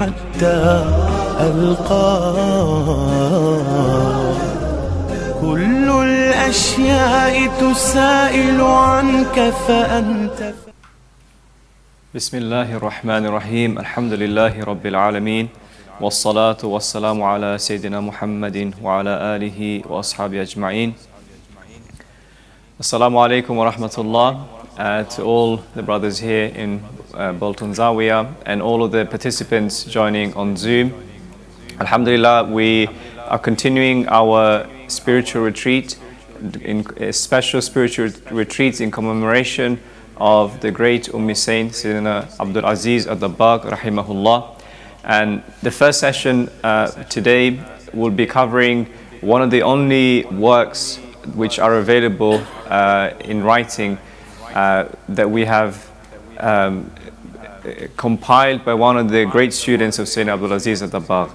حتى ألقاك كل الأشياء تسائل عنك فأنت بسم الله الرحمن الرحيم الحمد لله رب العالمين والصلاة والسلام على سيدنا محمد وعلى آله وأصحابه أجمعين. Assalamu alaikum wa rahmatullah to all the brothers here in Bolton Zawiya and all of the participants joining on Zoom. Alhamdulillah, we are continuing our spiritual retreat, in special spiritual retreats in commemoration of the great Sayyid Sayyidina Al-Ibreez Ad-Dabbagh rahimahullah. And the first session today will be covering one of the only works which are available in writing that we have compiled by one of the great students of Sayyidina Al-Ibreez Ad-Dabbagh,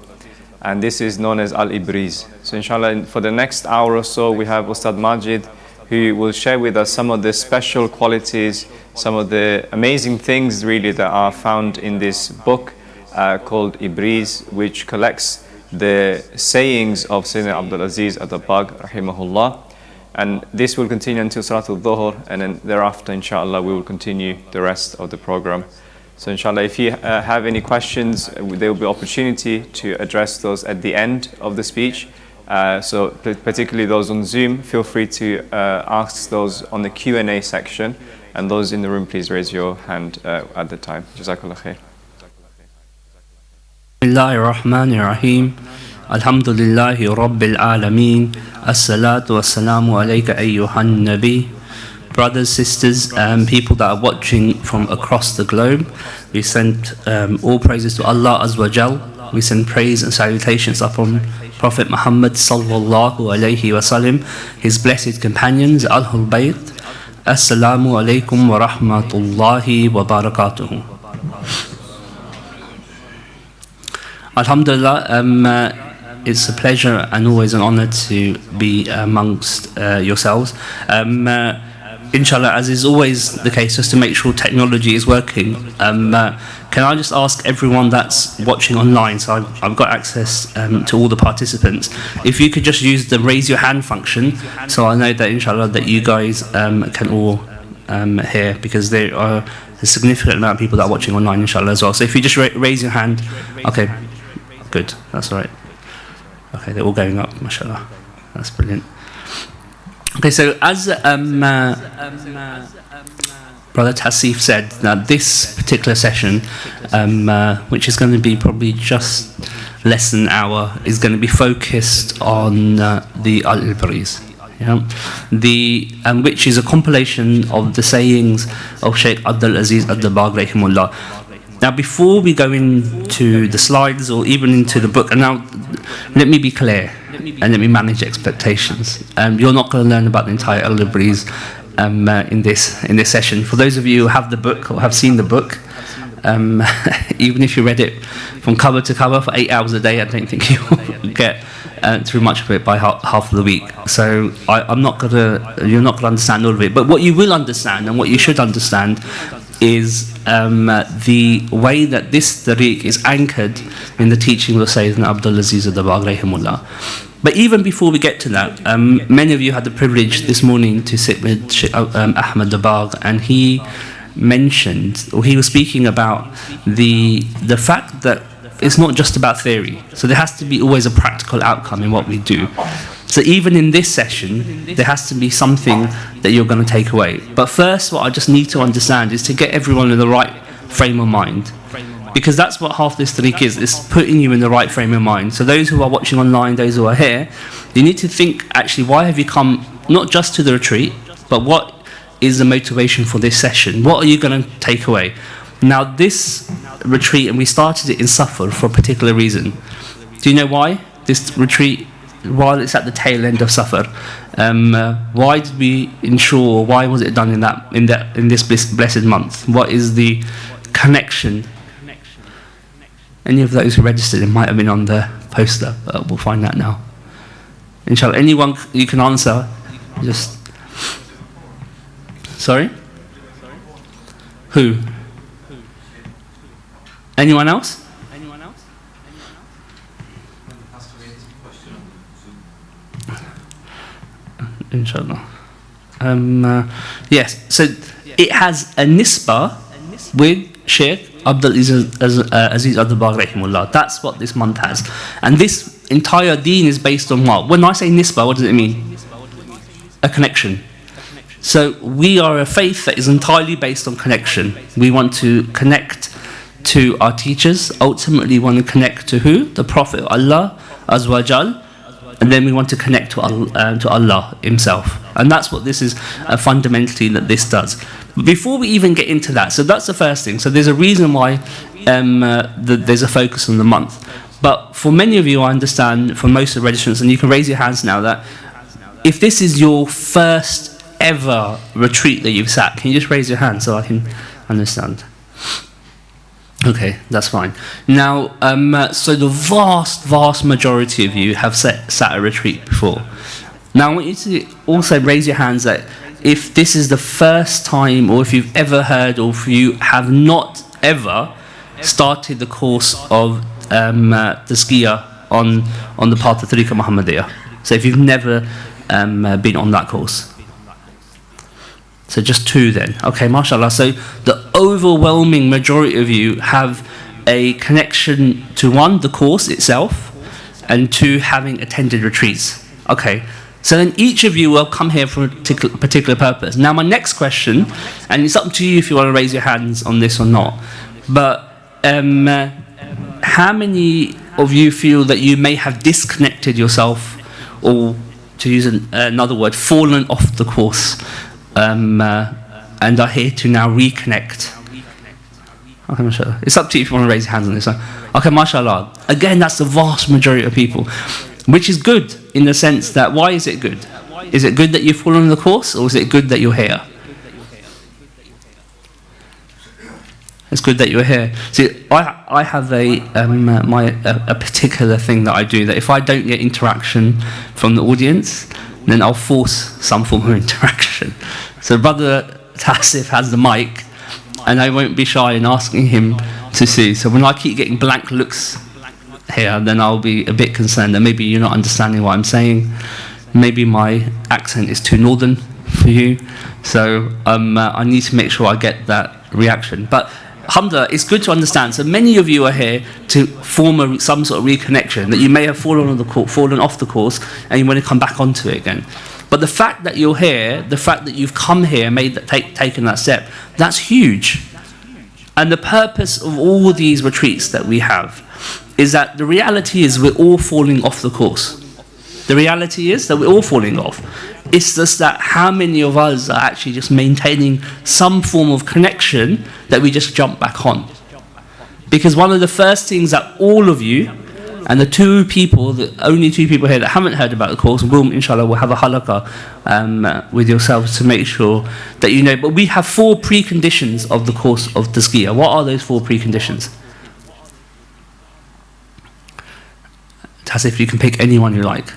and this is known as Al-Ibreez. So inshallah, for the next hour or so, we have Ustad Majid, who will share with us some of the special qualities, some of the amazing things really that are found in this book called Ibreez, which collects the sayings of Sayyidina Al-Ibreez Ad-Dabbagh rahimahullah. And this will continue until Salatul Dhuhr, and then thereafter inshallah we will continue the rest of the program. So inshallah, if you have any questions, there will be opportunity to address those at the end of the speech. So particularly those on Zoom, feel free to ask those on the Q&A section, and those in the room, please raise your hand at the time. Jazakallah khair. Bismillahir Rahmanir Rahim. Alhamdulillahi Rabbil Alameen. As-salatu was-salamu alayka ayyuhan nabi. Brothers, sisters, people that are watching from across the globe, we send all praises to Allah Azza wa Jal. We send praise and salutations upon Prophet Muhammad sallallahu alayhi wa sallam, his blessed companions, Ahlul Bayt. Assalamu alaykum wa rahmatullahi wa barakatuhu. Alhamdulillah, it's a pleasure and always an honor to be amongst yourselves. Inshallah, as is always the case, just to make sure technology is working, can I just ask everyone that's watching online, so I've got access to all the participants, if you could just use the raise your hand function, so I know that inshallah that you guys can all hear, because there are a significant amount of people that are watching online inshallah as well. So if you just raise your hand. Okay, good, that's all right. Okay, they're all going up, mashallah. That's brilliant. Okay, so as Brother Tasif said, that this particular session, which is going to be probably just less than an hour, is going to be focused on the Al-Ibreez, which is a compilation of the sayings of Shaykh Abdul-Aziz Ad-Dabbagh rahimahullah. Now, before we go into the slides or even into the book, and now let me be clear and let me manage expectations. You're not going to learn about the entire Al-Ibreez in this session. For those of you who have the book or have seen the book, even if you read it from cover to cover for 8 hours a day, I don't think you will get through much of it by half of the week. So you're not going to understand all of it. But what you will understand and what you should understand is the way that this tariq is anchored in the teaching of Sayyidina Abdul-Aziz Ad-Dabbagh rahimahullah. But even before we get to that, many of you had the privilege this morning to sit with Ahmad Dabbagh, and he mentioned, or he was speaking about the fact that it's not just about theory. So there has to be always a practical outcome in what we do. So even in this session, there has to be something that you're going to take away. But first, what I just need to understand is to get everyone in the right frame of mind. Because that's what half this tariq is putting you in the right frame of mind. So those who are watching online, those who are here, you need to think, actually, why have you come not just to the retreat, but what is the motivation for this session? What are you going to take away? Now, this retreat, and we started it in Safar for a particular reason. Do you know why? This retreat, while it's at the tail end of Safar, why did we ensure? Why was it done in this blessed month? What is the connection? Any of those who registered, it might have been on the poster, but we'll find that now. Inshallah, anyone you can answer. Just sorry. Who? Anyone else? inshallah. Yes, so it has a nisbah with Sheikh Abdul Aziz Al-Dabagh rahimahullah. That's what this month has. And this entire deen is based on what? When I say nisbah, what does it mean? A connection. So we are a faith that is entirely based on connection. We want to connect to our teachers, ultimately want to connect to who? The Prophet of Allah Azza wa Jal, and then we want to connect to Allah Himself. And that's what this is fundamentally that this does. But before we even get into that, so that's the first thing. So there's a reason why there's a focus on the month. But for many of you, I understand, for most of the registrants, and you can raise your hands now, that if this is your first ever retreat that you've sat, can you just raise your hand so I can understand? Okay, that's fine. Now, so the vast majority of you have sat a retreat before. Now, I want you to also raise your hands that if this is the first time, or if you've ever heard, or if you have not ever started the course of Tareeqah on the path of Tareeqah Muhammadiyah. So if you've never been on that course. So just two then. Okay, mashallah. So the overwhelming majority of you have a connection to one, the course itself, and two, having attended retreats. Okay. So then each of you will come here for a particular purpose. Now my next question, and it's up to you if you want to raise your hands on this or not, but how many of you feel that you may have disconnected yourself, or to use another word, fallen off the course, and are here to now reconnect? Okay, mashallah. It's up to you if you want to raise your hands on this one. Okay, mashallah. Again, that's the vast majority of people, which is good in the sense that, why is it good? Is it good that you've fallen on the course, or is it good that you're here? It's good that you're here. See, I have a particular thing that I do, that if I don't get interaction from the audience, then I'll force some form of interaction. So Brother Tassif has the mic, and I won't be shy in asking him to see. So when I keep getting blank looks here, then I'll be a bit concerned that maybe you're not understanding what I'm saying. Maybe my accent is too northern for you. So I need to make sure I get that reaction. But alhamdulillah, it's good to understand. So many of you are here to form some sort of reconnection, that you may have fallen off the course, and you want to come back onto it again. But the fact that you're here, the fact that you've come here, taken that step, that's huge. And the purpose of all these retreats that we have is that the reality is we're all falling off the course. The reality is that we're all falling off. It's just that how many of us are actually just maintaining some form of connection that we just jump back on. Because one of the first things that all of you, and the only two people here that haven't heard about the course, inshallah, we'll have a halaqah with yourselves to make sure that you know. But we have 4 preconditions of the course of Tareeqah. What are those 4 preconditions? As if you can pick anyone you like.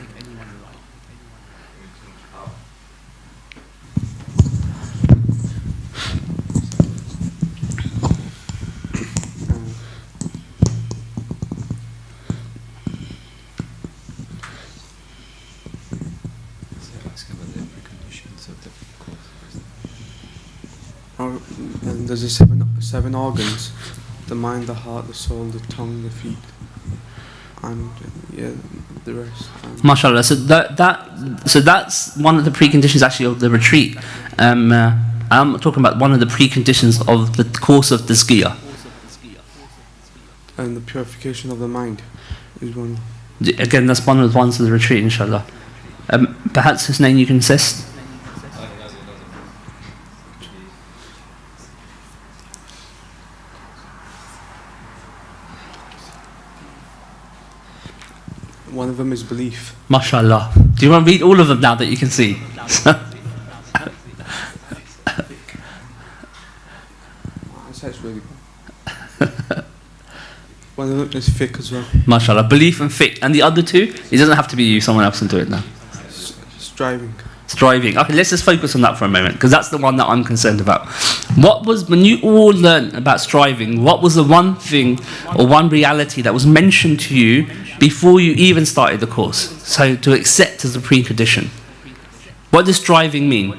And there's the seven organs: the mind, the heart, the soul, the tongue, the feet, and the rest. MashaAllah. So that's one of the preconditions actually of the retreat. I'm talking about one of the preconditions of the course of Tareeqah. And the purification of the mind is one. Again, that's one of the ones of the retreat, inshallah. Perhaps his name you can insist. One of them is belief. MashaAllah. Do you want to read all of them now that you can see? That's really good. One of them is fiqh as well. MashaAllah. Belief and fiqh. And the other two? It doesn't have to be you, someone else can do it now. Striving. Striving. Okay, let's just focus on that for a moment, because that's the one that I'm concerned about. When you all learned about striving, what was the one thing or one reality that was mentioned to you before you even started the course? So to accept as a precondition. What does striving mean?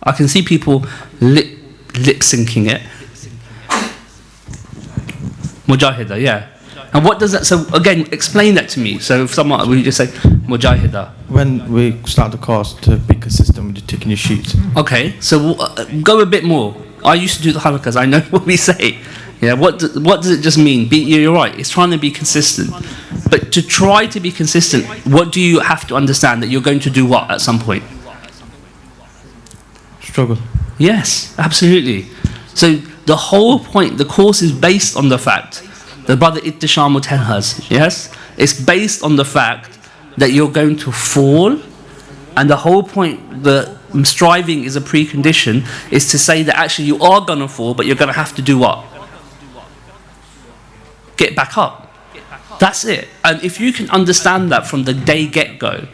I can see people lip syncing it. Mujahida, yeah. And what does that, so again, explain that to me. So if someone, we just say, Mujahida. When we start the course, to be consistent with taking your sheets. Okay, so go a bit more. I used to do the halakas, I know what we say. Yeah, what does it just mean? You're right, it's trying to be consistent. But to try to be consistent, what do you have to understand? That you're going to do what at some point? Struggle. Yes, absolutely. So the whole point, the course is based on the fact, the brother Ittisham will tell us, yes? It's based on the fact that you're going to fall, and the whole point, the striving is a precondition, is to say that actually you are going to fall, but you're going to have to do what? Get back up. That's it. And if you can understand that from the day get-go,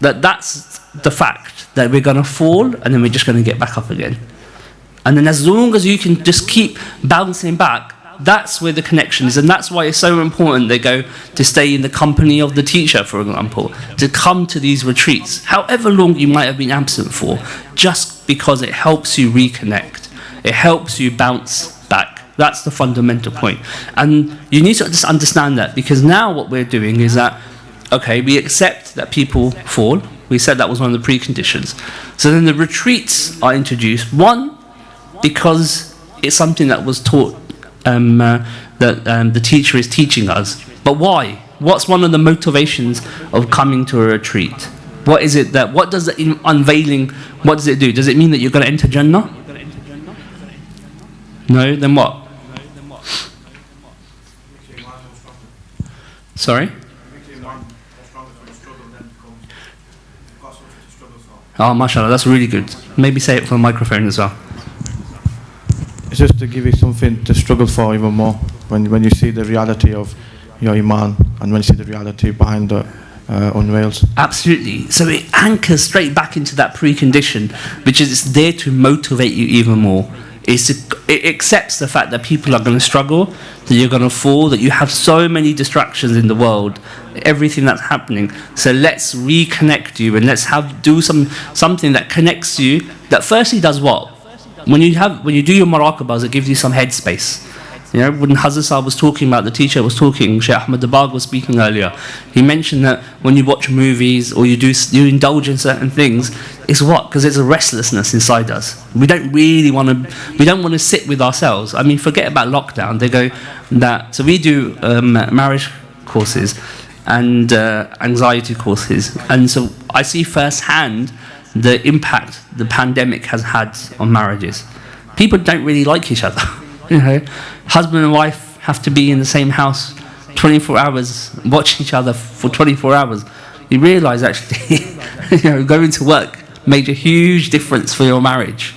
that's the fact, that we're going to fall, and then we're just going to get back up again. And then as long as you can just keep bouncing back, that's where the connection is. And that's why it's so important they go to stay in the company of the teacher, for example, to come to these retreats, however long you might have been absent for, just because it helps you reconnect. It helps you bounce back. That's the fundamental point. And you need to just understand that, because now what we're doing is that, okay, we accept that people fall. We said that was one of the preconditions. So then the retreats are introduced. One, because it's something that was taught, that the teacher is teaching us. But why? What's one of the motivations of coming to a retreat? What is it that, what does the unveiling, what does it do? Does it mean that you're going to enter Jannah? No? Then what? Sorry? Oh, mashallah, that's really good. Maybe say it for the microphone as well. It's just to give you something to struggle for even more. When you see the reality of your iman, and when you see the reality behind the unveils. Absolutely. So it anchors straight back into that precondition, which is it's there to motivate you even more. It accepts the fact that people are going to struggle, that you're going to fall, that you have so many distractions in the world, everything that's happening. So let's reconnect you, and let's do something that connects you. That firstly does what? When you do your muraqabahs, it gives you some headspace. You know, when Hazrat Sahib was talking about, the teacher was talking, Shaykh Ahmad Dabagh was speaking earlier, he mentioned that when you watch movies or you indulge in certain things, it's what? Because there's a restlessness inside us. We don't want to sit with ourselves. I mean, forget about lockdown. They go that, so we do marriage courses and anxiety courses, and so I see firsthand the impact the pandemic has had on marriages. People don't really like each other. You know, husband and wife have to be in the same house 24 hours, watch each other for 24 hours. You realise actually, you know, going to work made a huge difference for your marriage.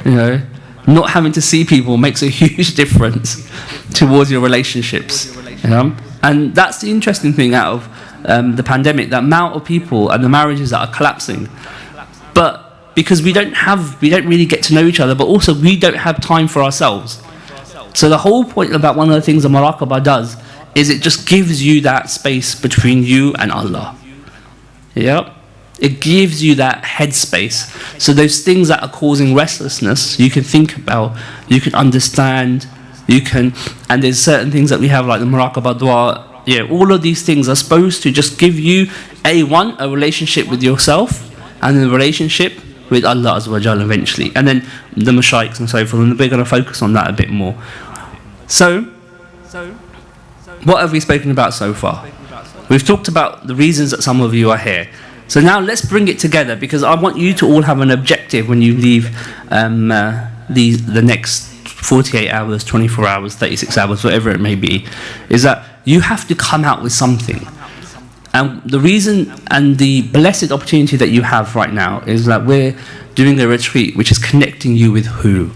You know, not having to see people makes a huge difference towards your relationships. You know, and that's the interesting thing out of the pandemic, the amount of people and the marriages that are collapsing. But because we don't really get to know each other, but also we don't have time for ourselves. So the whole point about one of the things that muraqabah does is it just gives you that space between you and Allah. Yep. It gives you that headspace. So those things that are causing restlessness, you can think about, you can understand, and there's certain things that we have like the muraqabah dua. Yeah, all of these things are supposed to just give you a relationship with yourself, and then a relationship with Allah Azza wa Jalla eventually, and then the mashaykhs and so forth, and we're going to focus on that a bit more. So what have we spoken about so far? We've talked about the reasons that some of you are here. So now let's bring it together, because I want you to all have an objective when you leave the next 48 hours, 24 hours, 36 hours, whatever it may be, is that you have to come out with something. And the reason and the blessed opportunity that you have right now is that we're doing a retreat which is connecting you with who?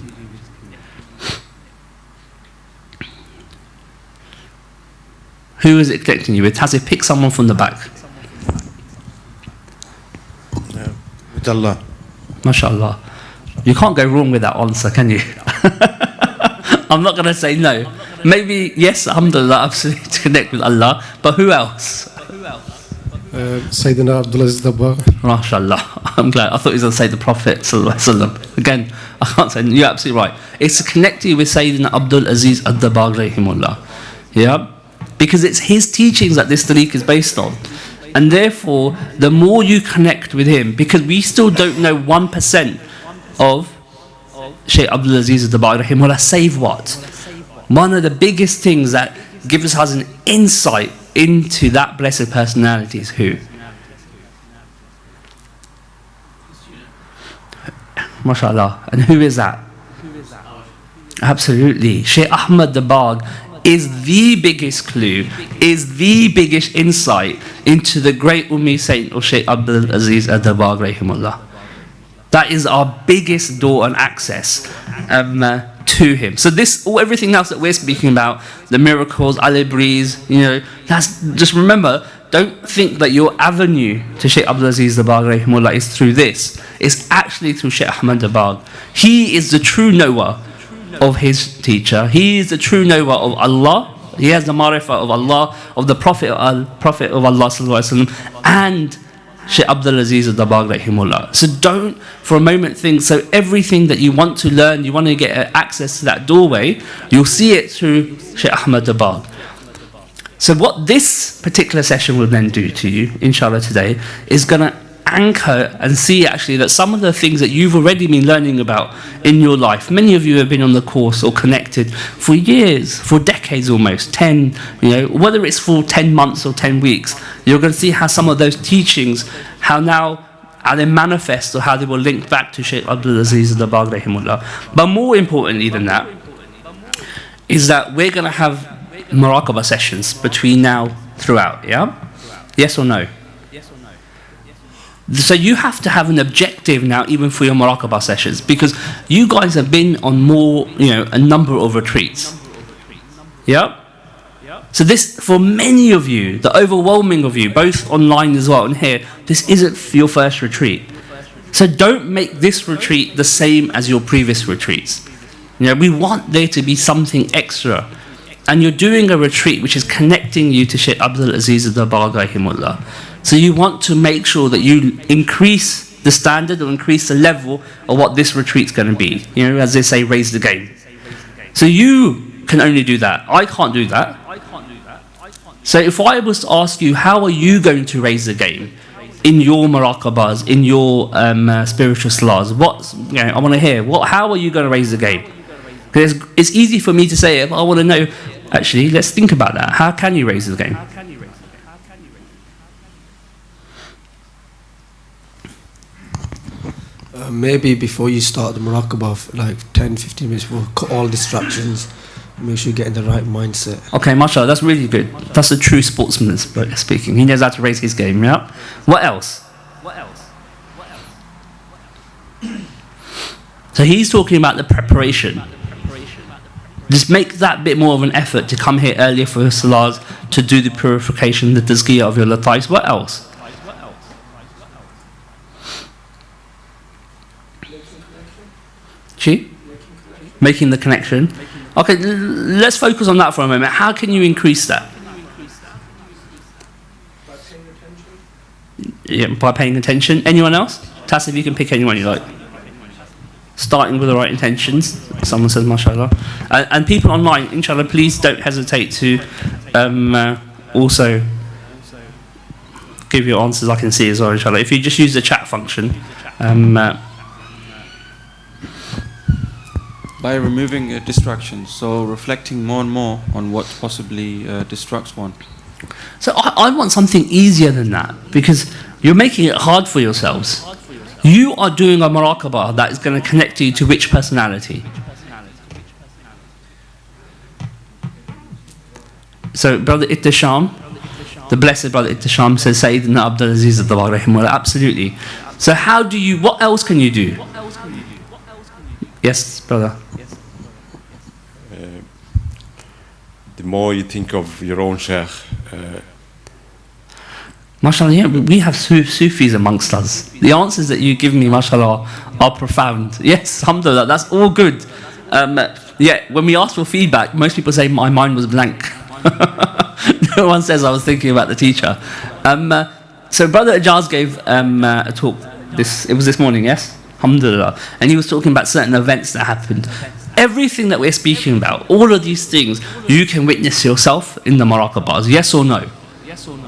Who is it connecting you with? Tazzy, pick someone from the back. With Allah. MashaAllah. You can't go wrong with that answer, can you? I'm not going to say no. Maybe, yes, alhamdulillah, absolutely, to connect with Allah, but who else? Sayyidina Abdulaziz Dabbagh. MashaAllah. I'm glad. I thought he was going to say the Prophet Sallallahu Alaihi Wasallam. Again, I can't say, you're absolutely right. It's to connect you with Sayyidina Abdul Aziz Ad-Dabbagh rahimullah. Yeah? Because it's his teachings that this tariq is based on. And therefore, the more you connect with him, because we still don't know 1% of Shaykh Abdul Aziz Ad-Dabbagh rahimullah, save what? One of the biggest things that gives us an insight into that blessed personality is who? MashaAllah. And who is that? Absolutely. Shaykh Ahmad Dabbagh is the biggest clue, is the biggest insight into the great Ummi Saint of Shaykh Abdul Aziz Ad-Dabbagh rahimullah. That is our biggest door and access to him. So this, everything else that we're speaking about, the miracles, Al-Ibreez, you know, that's, just remember, don't think that your avenue to Shaykh Abdul Aziz Dabbagh rahimullah is through this. It's actually through Shaykh Ahmad Dabbagh. He is the true knower of his teacher. He is the true knower of Allah. He has the marifah of Allah, of the Prophet of Allah sallallahu alaihi wasallam, and Shaykh Abdul Aziz Dabbagh rahimullah. So don't for a moment think, so everything that you want to learn, you want to get access to that doorway, you'll see it through Shaykh Ahmad Dabbagh. So what this particular session will then do to you, inshallah today, is going to anchor and see actually that some of the things that you've already been learning about in your life, many of you have been on the course or connected for years, for decades almost, 10, you know, whether it's for 10 months or 10 weeks, you're going to see how some of those teachings, how they manifest or how they will link back to Shaykh Abdul Aziz Dabbagh rahimullah. But more importantly than that, is that we're going to have muraqabah sessions between now throughout, yeah? Yes or no? So you have to have an objective now, even for your muraqabah sessions, because you guys have been on more, you know, a number of retreats. Yeah? So this, for many of you, the overwhelming of you, both online as well and here, this isn't your first retreat. So don't make this retreat the same as your previous retreats. You know, we want there to be something extra. And you're doing a retreat which is connecting you to Shaykh Abdul Aziz Dabbagh rahimullah. So you want to make sure that you increase the standard or increase the level of what this retreat's going to be. You know, as they say, raise the game. So you can only do that. I can't do that. So if I was to ask you, how are you going to raise the game in your muraqabahs, in your spiritual salahs? You know, I want to hear. How are you going to raise the game? Because it's easy for me to say it, but I want to know, actually, let's think about that. How can you raise the game? Maybe before you start the muraqabah, like 10-15 minutes, we'll cut all distractions, make sure you get in the right mindset. Okay, mashallah, that's really good. That's a true sportsman speaking. He knows how to raise his game, yeah? What else? So he's talking about the preparation. Just make that bit more of an effort to come here earlier for your salahs, to do the purification, the tazkiyah of your lataif. What else? Making the connection. Okay, let's focus on that for a moment. How can you increase that? Yeah, by paying attention. Anyone else? Tassif, you can pick anyone you like. Starting with the right intentions. Someone says, mashallah. And people online, inshallah, please don't hesitate to also give your answers. I can see as well, inshallah. If you just use the chat function. By removing distractions, so reflecting more and more on what possibly distracts one. So I want something easier than that, because you're making it hard for yourselves. You are doing a muraqabah that is going to connect you to which personality? So Brother Ittisham, the blessed Brother Ittisham says Sayyidina Abdul Aziz Dabbagh rahimahullah. Absolutely. So how do you, what else can you do? Yes, brother. The more you think of your own Shaykh. MashaAllah, yeah, we have Sufis amongst us. The answers that you give me, MashaAllah, are profound. Yes, alhamdulillah, that's all good. Yeah, when we ask for feedback, most people say my mind was blank. No one says I was thinking about the teacher. So Brother Ajaz gave a talk. It was this morning, yes? Alhamdulillah. And he was talking about certain events that happened. Everything that we're speaking about, all of these things, you can witness yourself in the muraqabahs. Yes or no?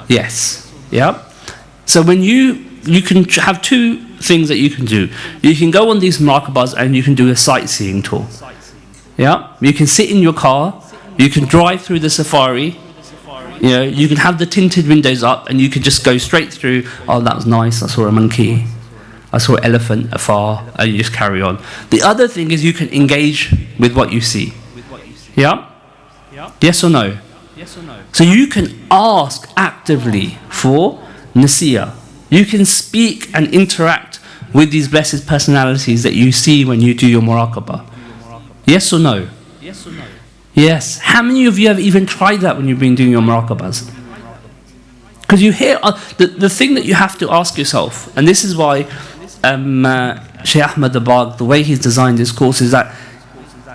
Yes. Yeah. So when you can have two things that you can do. You can go on these muraqabahs and you can do a sightseeing tour. Yeah. You can sit in your car. You can drive through the safari. You know, you can have the tinted windows up and you can just go straight through. Oh, that was nice. I saw a monkey. I saw an elephant afar, and you just carry on. The other thing is you can engage with what you see. Yeah? Yes or no? So you can ask actively for nasiyah. You can speak and interact with these blessed personalities that you see when you do your muraqabah. Yes or no? Yes. How many of you have even tried that when you've been doing your muraqabahs? Because you hear, the thing that you have to ask yourself, and this is why Shaykh Ahmad Dabagh, the way he's designed this course is that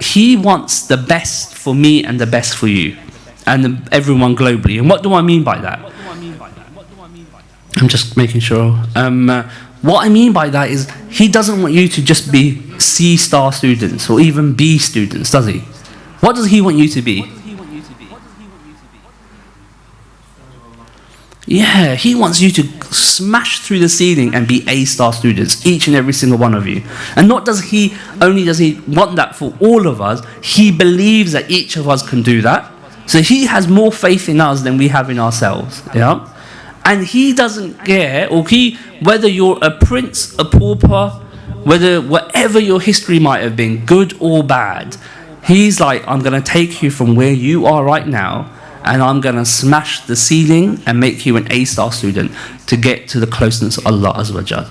he wants the best for me and the best for you and everyone globally. And what do I mean by that? I'm just making sure. What I mean by that is he doesn't want you to just be C-star students or even B students, does he? What does he want you to be? Yeah, he wants you to smash through the ceiling and be A-star students, each and every single one of you. And not does he want that for all of us, he believes that each of us can do that. So he has more faith in us than we have in ourselves. Yeah? And he doesn't care, whether you're a prince, a pauper, whatever your history might have been, good or bad, he's like, I'm going to take you from where you are right now and I'm going to smash the ceiling and make you an A-star student to get to the closeness of Allah Azza wa Jal.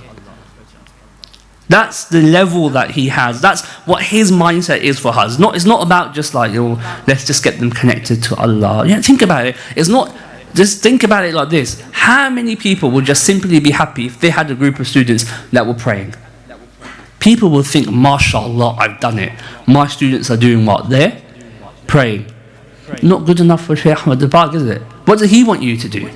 That's the level that he has. That's what his mindset is for us. It's not about just like, let's just get them connected to Allah. Yeah, think about it. It's not, just think about it like this. How many people would just simply be happy if they had a group of students that were praying? People will think, MashaAllah, I've done it. My students are doing what? They're praying. Not good enough for Shaykh Ahmad Dabagh, is it? What does he want you to do?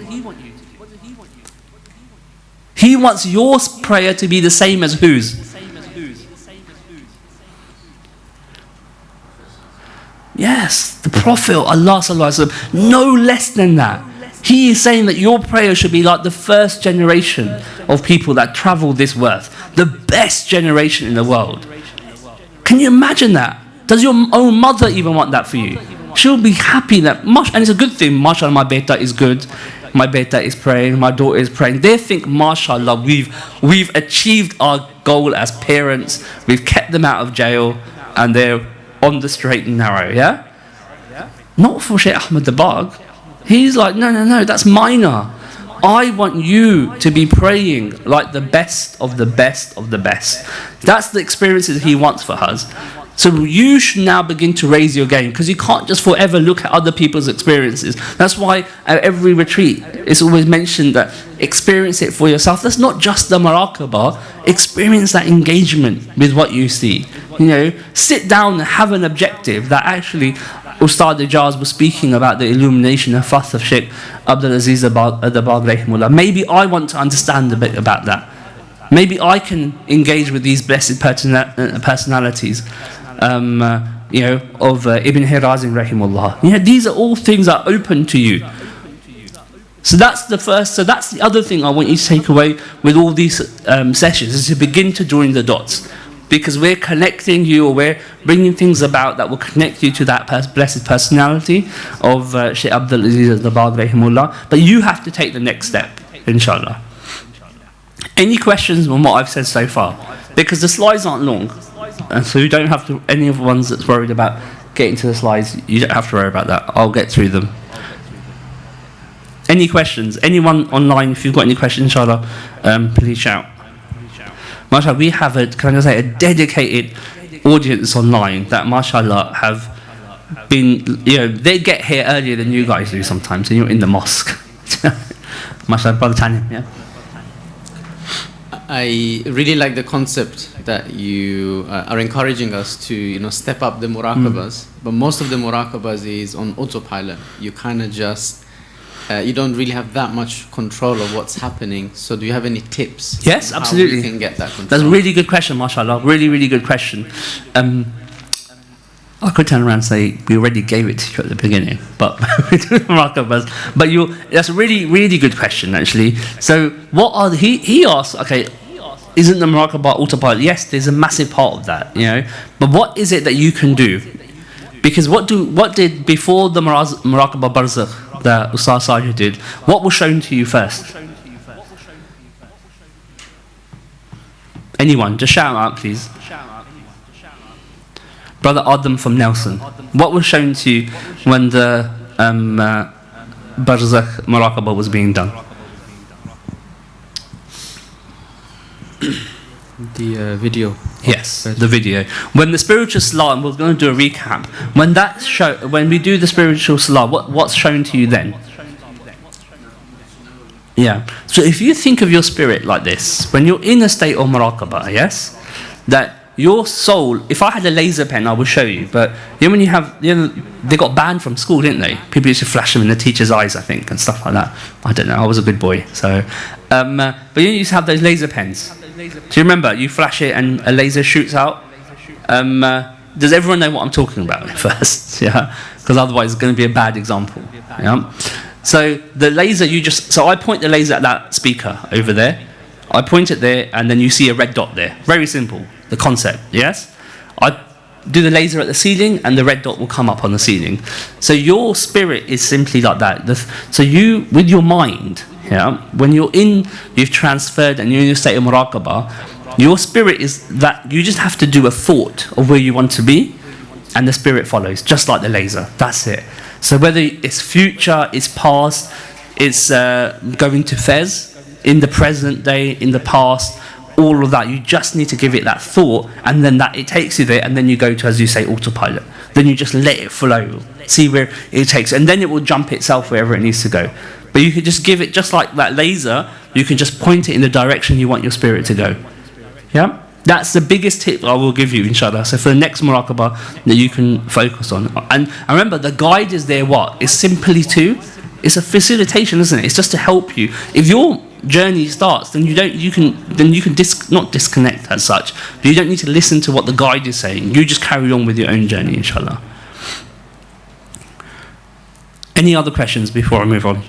He wants your prayer to be the same as whose? Yes, the Prophet, Allah Sallallahu Alaihi Wasallam, no less than that. He is saying that your prayer should be like the first generation of people that travel this earth. The best generation in the world. Can you imagine that? Does your own mother even want that for you? She'll be happy that, and it's a good thing, mashallah, my beta is good, my beta is praying, my daughter is praying. They think, mashallah, we've achieved our goal as parents, we've kept them out of jail, and they're on the straight and narrow, yeah? Not for Shaykh Ahmad Dabagh. He's like, no, that's minor. I want you to be praying like the best of the best of the best. That's the experiences he wants for us. So you should now begin to raise your game, because you can't just forever look at other people's experiences. That's why at every retreat it's always mentioned that experience it for yourself. That's not just the muraqabah. Experience that engagement with what you see. Sit down and have an objective that actually Ustad Ijaz was speaking about, the illumination and fath of Sheikh Abdul Aziz Dabagh rahimahullah. Maybe I want to understand a bit about that. Maybe I can engage with these blessed personalities of Ibn Hirazim rahimahullah. These are all things that are open to you. So that's the first. So that's the other thing I want you to take away with all these sessions, is to begin to join the dots. Because we're connecting you, or we're bringing things about that will connect you to that blessed personality of Shaykh Abdul Aziz Dabagh rahimahullah. But you have to take the next step, inshallah. Any questions on what I've said so far? Because the slides aren't long, and so you don't have to, any of the ones that's worried about getting to the slides, you don't have to worry about that. I'll get through them. Any questions? Anyone online, if you've got any questions, inshallah, please shout. MashaAllah, we have a dedicated audience online that, MashaAllah, have been, they get here earlier than you guys do sometimes, and you're in the mosque. MashaAllah, Brother Tanim, yeah? I really like the concept that you are encouraging us to, step up the muraqabahs. But most of the muraqabahs is on autopilot. You kind of just you don't really have that much control of what's happening. So do you have any tips? Yes, on absolutely. How we can get that control? That's a really good question, mashallah. Really, really good question. I could turn around and say, we already gave it to you at the beginning, but that's a really, really good question, actually. So what are he asked, okay, isn't the muraqabah autopilot? Yes, there's a massive part of that, you know, but what is it that you can do? Because what did, before the muraqabah barzakh that Ustaz Sajid did, what was shown to you first? Anyone, just shout out, please. Brother Adam from Nelson. What was shown to you when the barzakh muraqabah was being done? The video. Yes, the video. When the spiritual salah, and we're going to do a recap. When we do the spiritual salah, what's shown to you then? Yeah. So if you think of your spirit like this, when you're in a state of muraqabah, yes, that your soul, if I had a laser pen, I would show you. But you know, when you have, you know, they got banned from school, didn't they? People used to flash them in the teacher's eyes, I think, and stuff like that. I don't know. I was a good boy, so. But you used to have those laser pens. Do you remember? You flash it and a laser shoots out. Does everyone know what I'm talking about first? Yeah, because otherwise it's going to be a bad example. Yeah. So the laser, so I point the laser at that speaker over there. I point it there, and then you see a red dot there. Very simple. The concept, yes? I do the laser at the ceiling and the red dot will come up on the ceiling. So your spirit is simply like that. So you, with your mind, yeah, when you've transferred and you're in a state of muraqabah, your spirit is that you just have to do a thought of where you want to be and the spirit follows, just like the laser. That's it. So whether it's future, it's past, it's going to Fez, in the present day, in the past, all of that, you just need to give it that thought, and then that it takes you there, and then you go to, as you say, autopilot. Then you just let it flow, see where it takes, and then it will jump itself wherever it needs to go. But you could just give it, just like that laser, you can just point it in the direction you want your spirit to go. Yeah? That's the biggest tip I will give you, inshallah. So for the next muraqabah that you can focus on. And remember, the guide is there what? It's simply it's a facilitation, isn't it? It's just to help you. If your journey starts, then you can not disconnect as such, but you don't need to listen to what the guide is saying. You just carry on with your own journey, inshallah. Any other questions before I move on?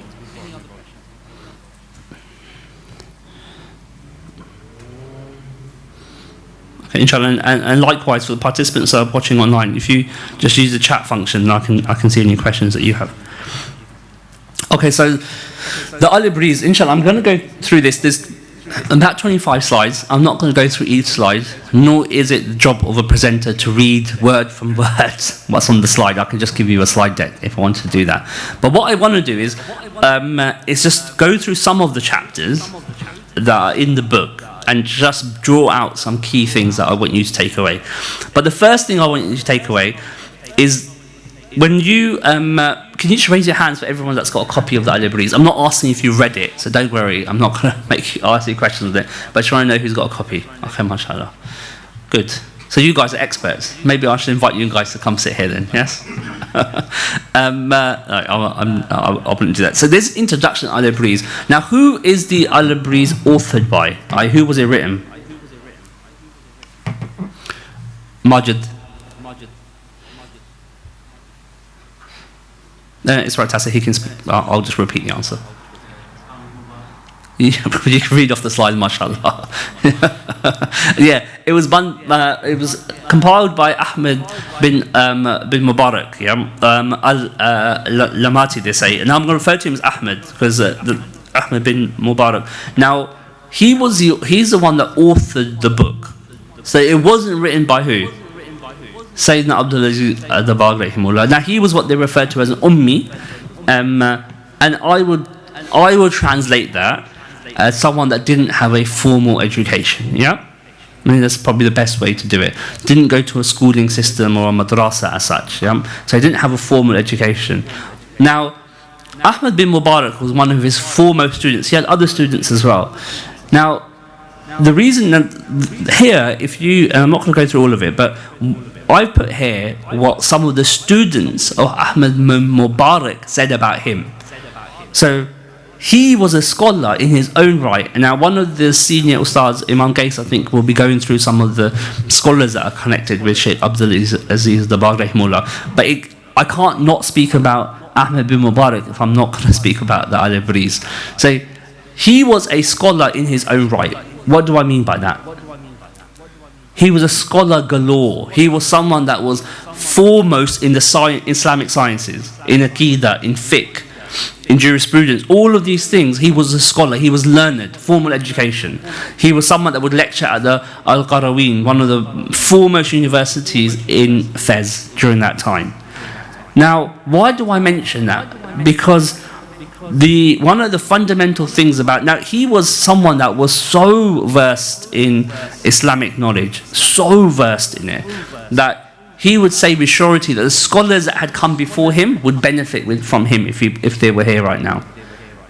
Okay, inshallah, and likewise for the participants that are watching online, if you just use the chat function, I can see any questions that you have. Okay, so the Al-Ibreez, inshallah, I'm going to go through this. There's about 25 slides. I'm not going to go through each slide, nor is it the job of a presenter to read word from word what's on the slide. I can just give you a slide deck if I want to do that. But what I want to do is just go through some of the chapters that are in the book and just draw out some key things that I want you to take away. But the first thing I want you to take away is when you, can you just raise your hands for everyone that's got a copy of the Al-Ibreez? I'm not asking if you read it, so don't worry, I'm not going to ask you questions with it, but I try to know who's got a copy. Okay, mashallah. Good. So you guys are experts. Maybe I should invite you guys to come sit here then, yes? No, I wouldn't do that. So this introduction to Al-Ibreez. Now, who is the Al-Ibreez authored by? Who was it written? Majid. It's right, Tassa, he can I'll just repeat the answer. You can read off the slide, mashallah. Yeah, it was compiled by Ahmed bin Mubarak, yeah? Al-Lamati, they say. And I'm going to refer to him as Ahmed, because Ahmed bin Mubarak. Now, he's the one that authored the book. So it wasn't written by who? Sayyidina Abdul-Aziz al-Dabagh rahimahullah. Now he was what they referred to as an ummi, and I would translate that as someone that didn't have a formal education. Yeah, I mean that's probably the best way to do it. Didn't go to a schooling system or a madrasa as such. Yeah, so he didn't have a formal education. Now, Ahmed bin Mubarak was one of his foremost students. He had other students as well. Now, the reason that here, and I'm not going to go through all of it, but I've put here what some of the students of Ahmed bin Mubarak said about him. So he was a scholar in his own right. And now one of the senior ustads, Imam Qais, I think, will be going through some of the scholars that are connected with Sheikh Abdul Aziz Dabagh rahimahullah. But I can't not speak about Ahmed bin Mubarak if I'm not going to speak about the Al-Ibreez. So he was a scholar in his own right. What do I mean by that? He was a scholar galore. He was someone that was foremost in the Islamic sciences, in Aqidah, in fiqh, in jurisprudence, all of these things. He was a scholar. He was learned, formal education. He was someone that would lecture at the Al-Qarawin, one of the foremost universities in Fez during that time. Now, why do I mention that? Because one of the fundamental things about, now he was someone that was so versed in Islamic knowledge, so versed in it, that he would say with surety that the scholars that had come before him would benefit from him if they were here right now.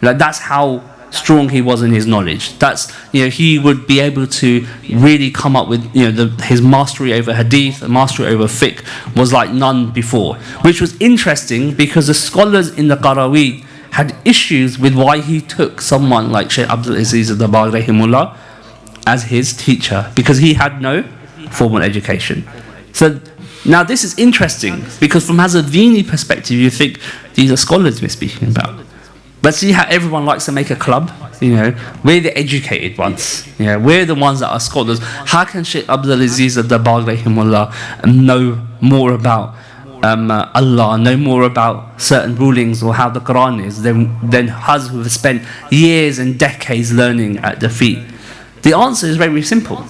Like, that's how strong he was in his knowledge. That's, he would be able to really come up with, his mastery over hadith, mastery over fiqh was like none before, which was interesting because the scholars in the Qarawi had issues with why he took someone like Sheikh Abdul Aziz Dabagh rahimahullah as his teacher, because he had no formal education. So now this is interesting, because from as a dini perspective you think these are scholars we're speaking about. But see how everyone likes to make a club? We're the educated ones. We're the ones that are scholars. How can Sheikh Abdul Aziz Dabagh rahimahullah know more about Allah, know more about certain rulings or how the Quran is than us who have spent years and decades learning at the feet? The answer is very simple.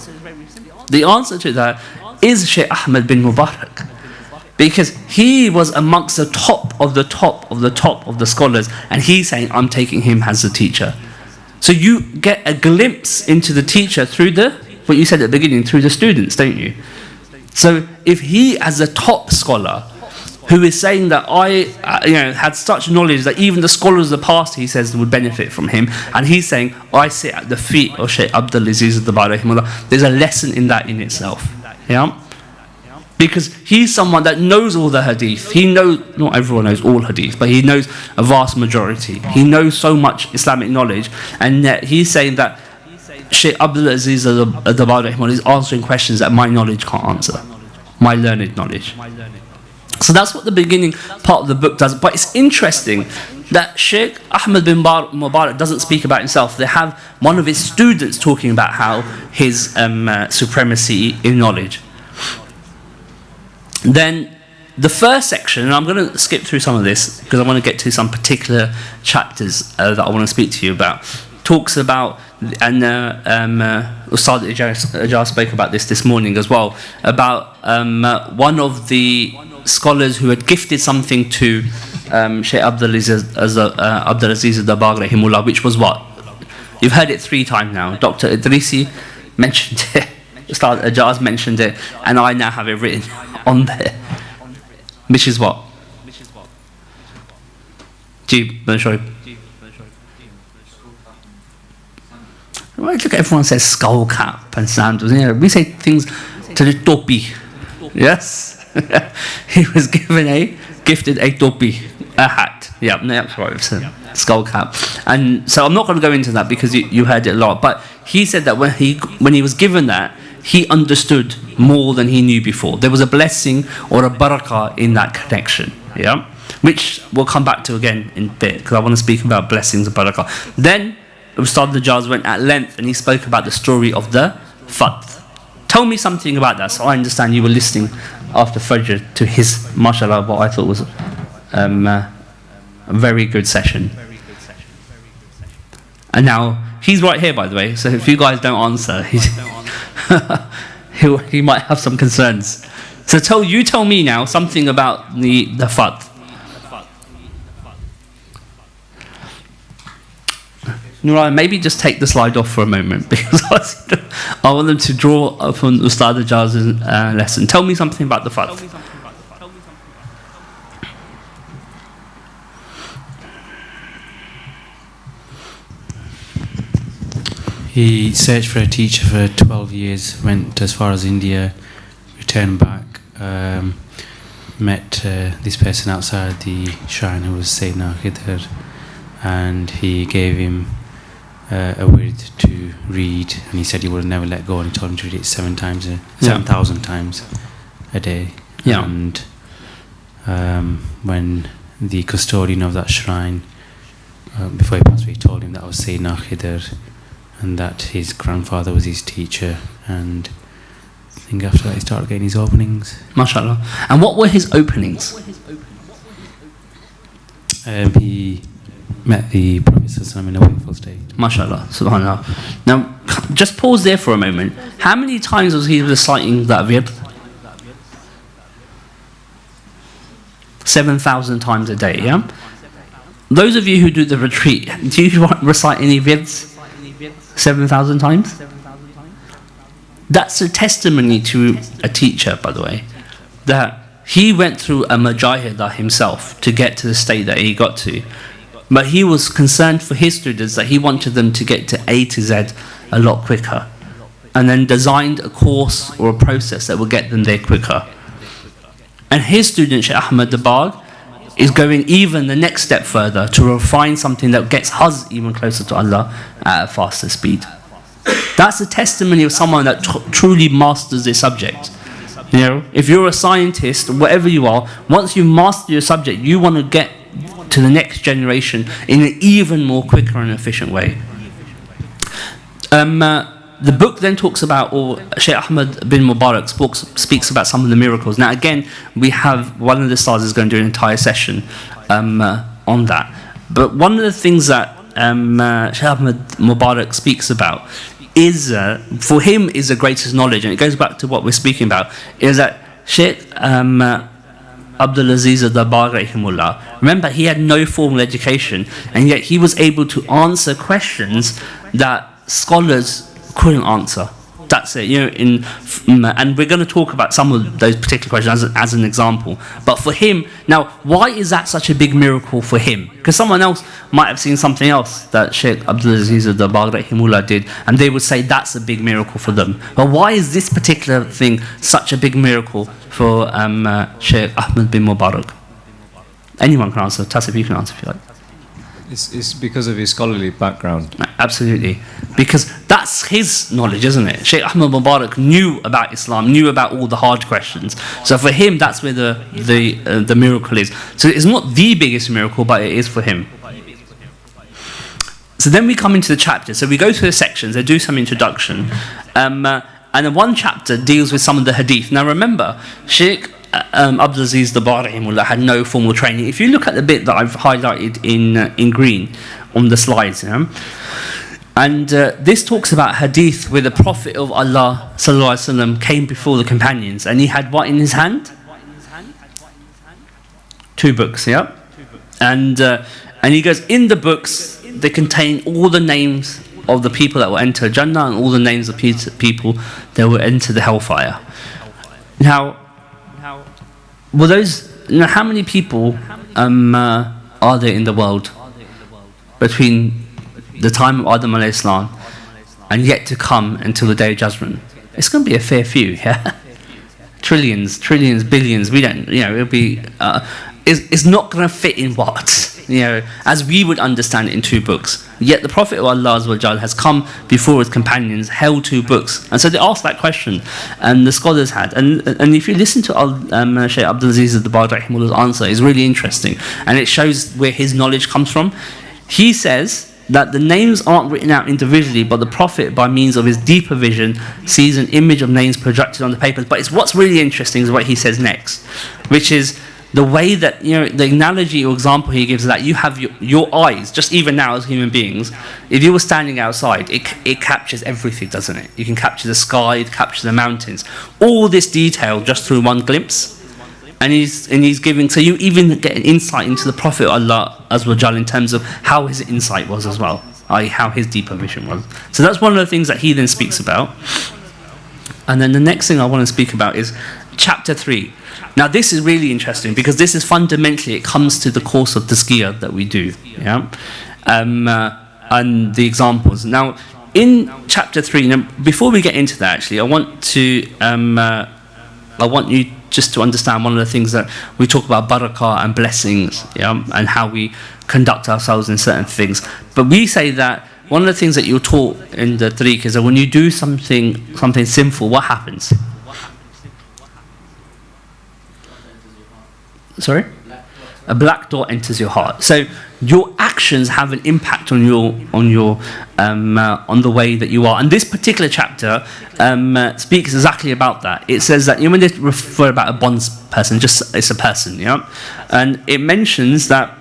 The answer to that is Sheikh Ahmed bin Mubarak, because he was amongst the top of the top of the top of the scholars, and he's saying, I'm taking him as a teacher. So you get a glimpse into the teacher through what you said at the beginning, through the students, don't you? So if he, as a top scholar, who is saying that I had such knowledge that even the scholars of the past, he says, would benefit from him, and he's saying, I sit at the feet of Sheikh Abdul Aziz Dabagh rahimahullah, there's a lesson in that in itself. Yeah? Because he's someone that knows all the hadith. He knows, not everyone knows all hadith, but he knows a vast majority. He knows so much Islamic knowledge, and yet he's saying that Sheikh Abdul Aziz Dabagh rahimahullah is answering questions that my knowledge can't answer, my learned knowledge. So that's what the beginning part of the book does. But it's interesting that Sheikh Ahmed bin Mubarak doesn't speak about himself. They have one of his students talking about how his supremacy in knowledge. Then the first section, and I'm going to skip through some of this because I want to get to some particular chapters that I want to speak to you about, talks about, and Ustad Ijaz spoke about this morning as well, about one of the scholars who had gifted something to Sheikh Abdul Aziz Dabagh rahimahullah, which was what? You've heard it 3 times now. Dr. Idrisi mentioned it, Ustad Ijaz mentioned it, and I now have it written on there. Which is what? Right, look, everyone says skull cap and sandals. We say things to the topi. Yes? He was gifted a topi, a hat. Yeah, that's right, it's a skull cap. And so I'm not going to go into that because you heard it a lot. But he said that when he was given that, he understood more than he knew before. There was a blessing or a barakah in that connection. Yeah, which we'll come back to again in a bit, because I want to speak about blessings and barakah. Then Ustad Najaz went at length and he spoke about the story of the Fath. Tell me something about that, so I understand you were listening after Fajr to his, mashallah, what I thought was a very good session. And now, he's right here, by the way, so if you guys don't answer, he might have some concerns. So tell me now something about the Fath. Nuraya, maybe just take the slide off for a moment, because I want them to draw from Ustad Ijaz's lesson. Tell me something about the Fath. He searched for a teacher for 12 years, went as far as India, returned back, met this person outside the shrine who was Sayyidina Khidr, and he gave him a word to read, and he said he would never let go, and he told him to read it 7,000 times a day. Yeah. And when the custodian of that shrine, before he passed away, he told him that was Sayyidina Khidr, and that his grandfather was his teacher, and I think after that he started getting his openings. MashaAllah. And what were his openings? He met the Prophet ﷺ in a wakeful state. MashaAllah, subhanAllah. Now, just pause there for a moment. How many times was he reciting that wird? 7,000 times a day, yeah? Those of you who do the retreat, do you recite any virds 7,000 times? That's a testimony to a teacher, by the way, that he went through a mujahidah himself to get to the state that he got to. But he was concerned for his students that he wanted them to get to A to Z a lot quicker, and then designed a course or a process that would get them there quicker. And his student, Shaykh Ahmad Dabagh, is going even the next step further to refine something that gets us even closer to Allah at a faster speed. That's a testimony of someone that truly masters their subject. You know, if you're a scientist, whatever you are, once you master your subject, you want to get to the next generation in an even more quicker and efficient way. The book then talks about, or Shaykh Ahmad bin Mubarak speaks about some of the miracles. Now again, we have, one of the stars is going to do an entire session on that. But one of the things that Shaykh Ahmad Mubarak speaks about is, for him, is the greatest knowledge, and it goes back to what we're speaking about, is that Shaykh Abdul Aziz Dabagh rahimullah, remember, he had no formal education, and yet he was able to answer questions that scholars couldn't answer. That's it, you know. And we're going to talk about some of those particular questions as an example. But for him, now, why is that such a big miracle for him? Because someone else might have seen something else that Shaykh Abdul Aziz Dabagh rahimullah did, and they would say that's a big miracle for them. But why is this particular thing such a big miracle for Shaykh Ahmad bin Mubarak? Anyone can answer. Tasif, you can answer if you like. It's because of his scholarly background. Absolutely. Because that's his knowledge, isn't it? Shaykh Ahmad Mubarak knew about Islam, knew about all the hard questions. So for him, that's where the miracle is. So it's not the biggest miracle, but it is for him. So then we come into the chapter. So we go through the sections, they do some introduction. And then one chapter deals with some of the hadith. Now remember, Shaykh Abdul Aziz Dabagh rahimullah had no formal training. If you look at the bit that I've highlighted in green on the slides, you know, and this talks about hadith where the Prophet of Allah sallallahu alaihi wasallam came before the companions, and he had what in his hand? 2 books, yeah. And he goes, in the books they contain all the names of the people that will enter Jannah and all the names of people that will enter the hellfire. Now, well, those, you know, how many people are there in the world between the time of Adam alayhi salam and yet to come until the Day of Judgment? It's going to be a fair few, yeah? Trillions, billions, we don't, you know, it'll be, it's not going to fit in what? You know, as we would understand it in 2 books. Yet the Prophet of Allah has come before his companions, held 2 books. And so they asked that question, and the scholars had. And if you listen to Shaykh Abdul Aziz Dabagh rahimullah's answer, it's really interesting. And it shows where his knowledge comes from. He says that the names aren't written out individually, but the Prophet, by means of his deeper vision, sees an image of names projected on the papers. But it's what's really interesting is what he says next, which is the way that, you know, the analogy or example he gives is that you have your eyes, just even now as human beings, if you were standing outside, it captures everything, doesn't it? You can capture the sky, it captures the mountains, all this detail just through one glimpse. And he's giving, so you even get an insight into the Prophet of Allah in terms of how his insight was as well, i.e. how his deeper vision was. So that's one of the things that he then speaks about. And then the next thing I want to speak about is chapter 3. Now this is really interesting because this is fundamentally, it comes to the course of tazkiyah that we do, yeah, and the examples. Now in chapter 3, now before we get into that, actually, I want you just to understand one of the things that we talk about, barakah and blessings, yeah, and how we conduct ourselves in certain things. But we say that one of the things that you're taught in the Tareeqah is that when you do something sinful, what happens? Sorry? A black dot enters your heart. So your actions have an impact on the way that you are. And this particular chapter speaks exactly about that. It says that, when they refer about a bonds person, just it's a person, yeah, and it mentions that,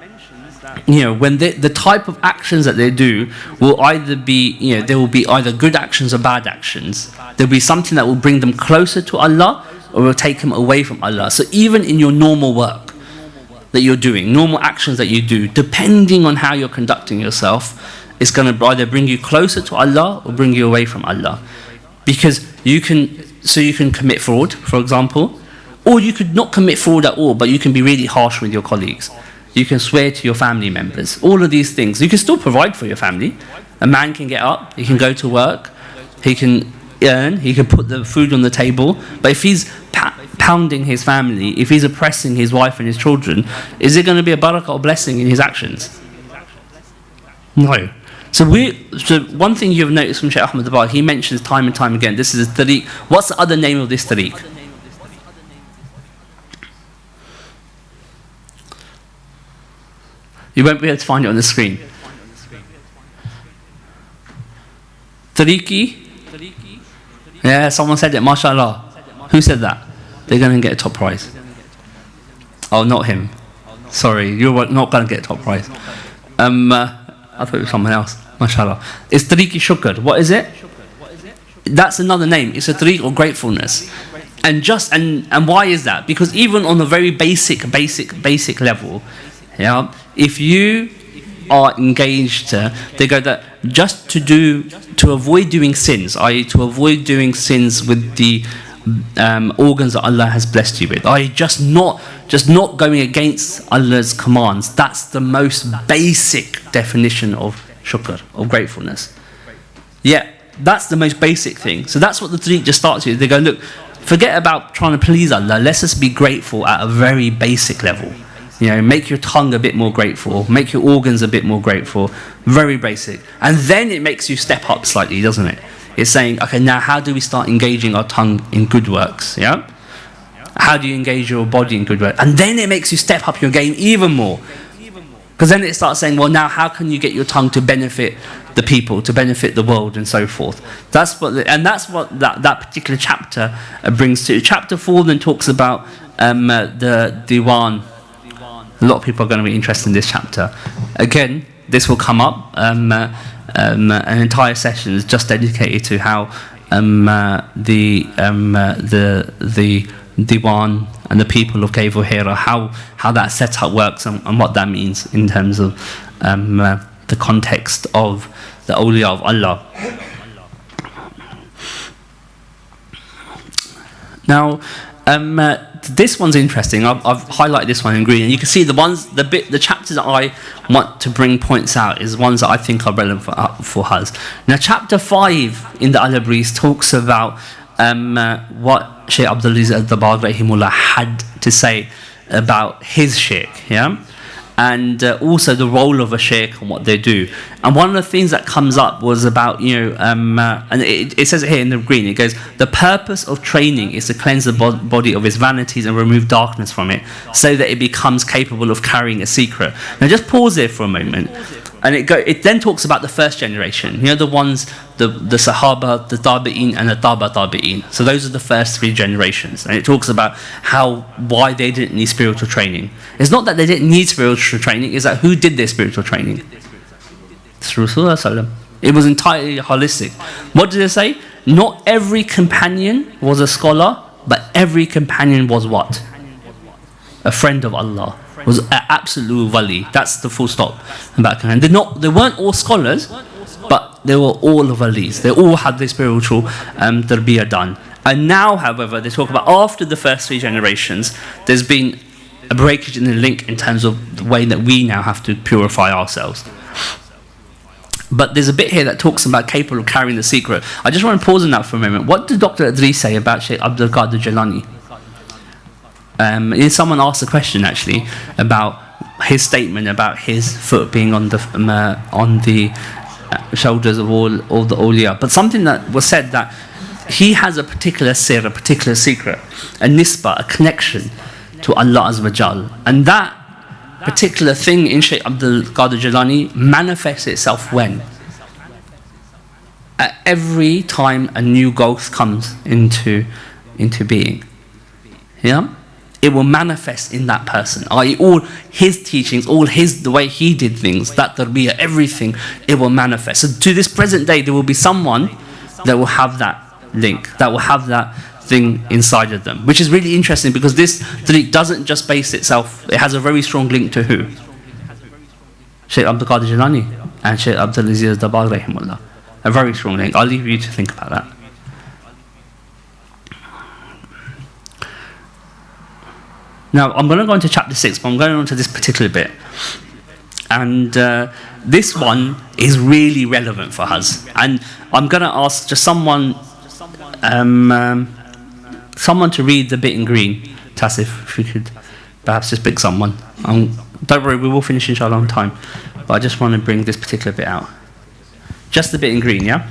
when the type of actions that they do will either be, there will be either good actions or bad actions. There'll be something that will bring them closer to Allah or will take them away from Allah. So even in your normal work that you're doing, normal actions that you do, depending on how you're conducting yourself, it's going to either bring you closer to Allah or bring you away from Allah. Because you can commit fraud, for example, or you could not commit fraud at all, but you can be really harsh with your colleagues. You can swear to your family members. All of these things. You can still provide for your family. A man can get up, he can go to work, he can earn, he can put the food on the table, but if he's pounding his family, if he's oppressing his wife and his children, is there going to be a barakah or blessing in his actions? No. So one thing you've noticed from Shaykh Ahmad Abad, he mentions time and time again, this is a tariq. What's the other name of this tariq? You won't be able to find it on the screen. Tariqi? Yeah, someone said it, mashallah. Who said that? They're going to get a top prize. Oh, not him. Sorry, you're not going to get a top prize. I thought it was someone else. Mashallah. It's Tareeqah Shukr. What is it? That's another name. It's a Tareeqah of gratefulness. And why is that? Because even on a very basic level, yeah, if you are engaged, they go that just to avoid doing sins, i.e. to avoid doing sins with the organs that Allah has blessed you with, i.e. just not going against Allah's commands. That's the most basic definition of shukr, of gratefulness. Yeah, that's the most basic thing. So that's what the Tariq just starts with. They go, look, forget about trying to please Allah, let's just be grateful at a very basic level. Make your tongue a bit more grateful, make your organs a bit more grateful, very basic. And then it makes you step up slightly, doesn't it? It's saying, okay, now how do we start engaging our tongue in good works, yeah? How do you engage your body in good works? And then it makes you step up your game even more. Because then it starts saying, well, now how can you get your tongue to benefit the people, to benefit the world, and so forth. That's what that particular chapter brings to. Chapter 4 then talks about the Diwan. A lot of people are going to be interested in this chapter. Again, this will come up. An entire session is just dedicated to how the Diwan and the people of Cave Hira, how that setup works and what that means in terms of the context of the awliya of Allah. Now, this one's interesting. I've highlighted this one in green, and you can see the chapters that I want to bring points out is ones that I think are relevant for us. Now, chapter 5 in the Al-Ibreez talks about what Shaykh Abdul-Aziz Al-Dabagh rahimullah had to say about his sheikh, yeah, and also the role of a sheikh and what they do. And one of the things that comes up was about, and it says it here in the green, it goes, the purpose of training is to cleanse the body of its vanities and remove darkness from it, so that it becomes capable of carrying a secret. Now just pause there for a moment. And it then talks about the first generation, the ones, the Sahaba, the Tabi'in, and the Tabi'in. So those are the first 3 generations. And it talks about why they didn't need spiritual training. It's not that they didn't need spiritual training, it's that who did their spiritual training? It's Rasulullah. It was entirely holistic. What did it say? Not every companion was a scholar, but every companion was what? A friend of Allah. Was an absolute wali. That's the full stop. And they weren't all scholars, but they were all walis. They all had their spiritual tarbiyah done. And now, however, they talk about after the first 3 generations, there's been a breakage in the link in terms of the way that we now have to purify ourselves. But there's a bit here that talks about capable of carrying the secret. I just want to pause on that for a moment. What did Dr. Idris say about Shaykh Abdul Qadir Jilani? Someone asked a question actually about his statement about his foot being on the shoulders of all the awliya. But something that was said that he has a particular sir, a particular secret, a nisbah, a connection to Allah Azza wa Jal. And that particular thing in Shaykh Abdul Qadir Jilani manifests itself when? At every time a new ghost comes into being. Yeah? It will manifest in that person. I.e., all his teachings, the way he did things, that tarbiyah, everything, it will manifest. So to this present day, there will be someone that will have that link, that will have that thing inside of them, which is really interesting because this tariq doesn't just base itself, it has a very strong link to who? Shaykh Abdul Qadir Jilani and Shaykh Abdul Aziz Dabagh rahimahullah. A very strong link. I'll leave you to think about that. Now, I'm going to go into chapter 6, but I'm going on to this particular bit. And this one is really relevant for us. And I'm going to ask just someone to read the bit in green. Tassif, if you could perhaps just pick someone. Don't worry, we will finish inshallah on time. But I just want to bring this particular bit out. Just the bit in green, yeah?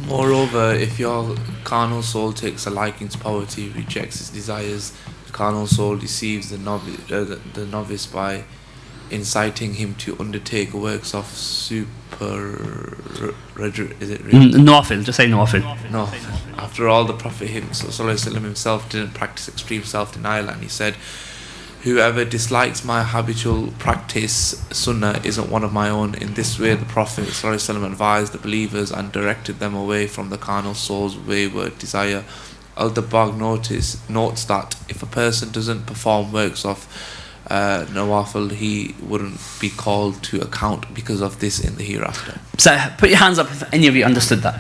Moreover, if your carnal soul takes a liking to poverty, rejects its desires, the carnal soul deceives the novice by inciting him to undertake works of Nawafil, just say Nawafil. No. After all, the Prophet himself didn't practice extreme self-denial, and he said, whoever dislikes my habitual practice, sunnah, isn't one of my own. In this way, the Prophet ﷺ advised the believers and directed them away from the carnal soul's wayward desire. Al-Dabagh notes that if a person doesn't perform works of nawafil, he wouldn't be called to account because of this in the hereafter. So, put your hands up if any of you understood that.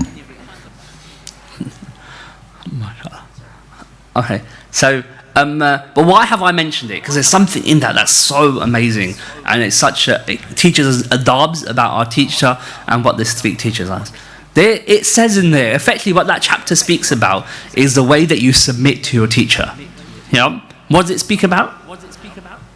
Okay, so but why have I mentioned it? Because there's something in that that's so amazing, and it's it teaches us adabs about our teacher and what this speak teaches us. It says in there, effectively what that chapter speaks about is the way that you submit to your teacher. Yeah? What does it speak about?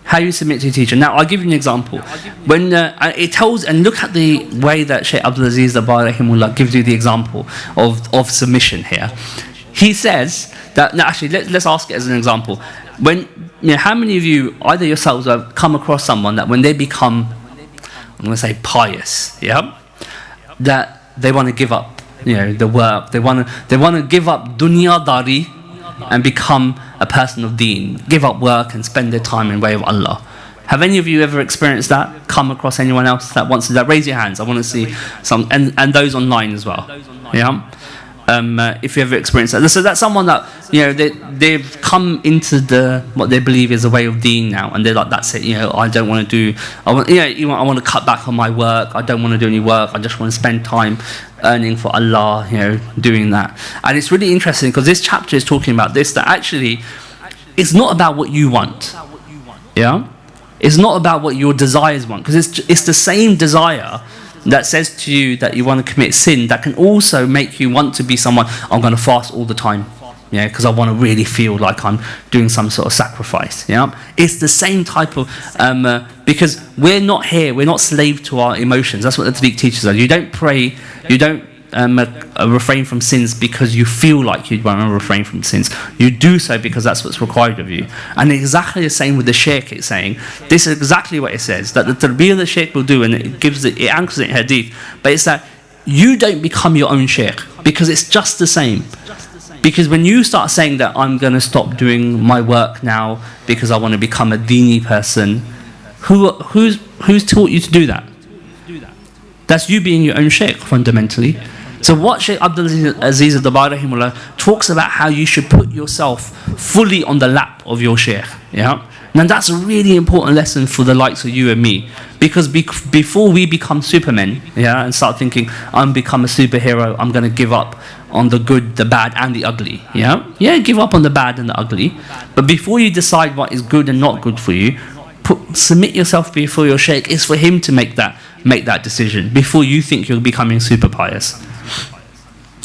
How you submit to your teacher. Now, I'll give you an example. When it tells, and look at the way that Shaykh Abdul Aziz Dabagh rahimahullah gives you the example of submission here. He says that, now actually, let's ask it as an example. When, how many of you, either yourselves or have come across someone that when they become, I'm going to say pious, yeah, that they want to give up, the work, they want to give up dunyadari and become a person of deen, give up work and spend their time in the way of Allah. Have any of you ever experienced that? Come across anyone else that wants to do that? Raise your hands. I want to see some, and those online as well. Yeah. If you ever experienced that, so that's someone that they've come into what they believe is a way of deen now, and they're like, that's it. I don't want to do. I want to cut back on my work. I don't want to do any work. I just want to spend time earning for Allah. Doing that. And it's really interesting because this chapter is talking about this. That actually, it's not about what you want. Yeah, it's not about what your desires want, because it's the same desire that says to you that you want to commit sin that can also make you want to be someone, I'm going to fast all the time, because I want to really feel like I'm doing some sort of sacrifice. It's the same type of because we're not slave to our emotions. That's what the Tareeqah teaches us. You don't pray, you don't refrain from sins because you feel like you want to refrain from sins. You do so because that's what's required of you. And exactly the same with the shaykh. It's saying this is exactly what it says, that the tarbiyah the shaykh will do, and it anchors it in hadith, but it's that you don't become your own shaykh, because it's just the same. Because when you start saying that I'm going to stop doing my work now because I want to become a deeni person, who's taught you to do that? That's you being your own shaykh fundamentally. So what Shaykh Abdul Aziz Dabagh rahimahullah talks about, how you should put yourself fully on the lap of your shaykh. Now that's a really important lesson for the likes of you and me, because before we become supermen, and start thinking I'm become a superhero, I'm going to give up on the good, the bad and the ugly. Give up on the bad and the ugly, but before you decide what is good and not good for you, submit yourself before your shaykh. It's for him to make that decision before you think you're becoming super pious.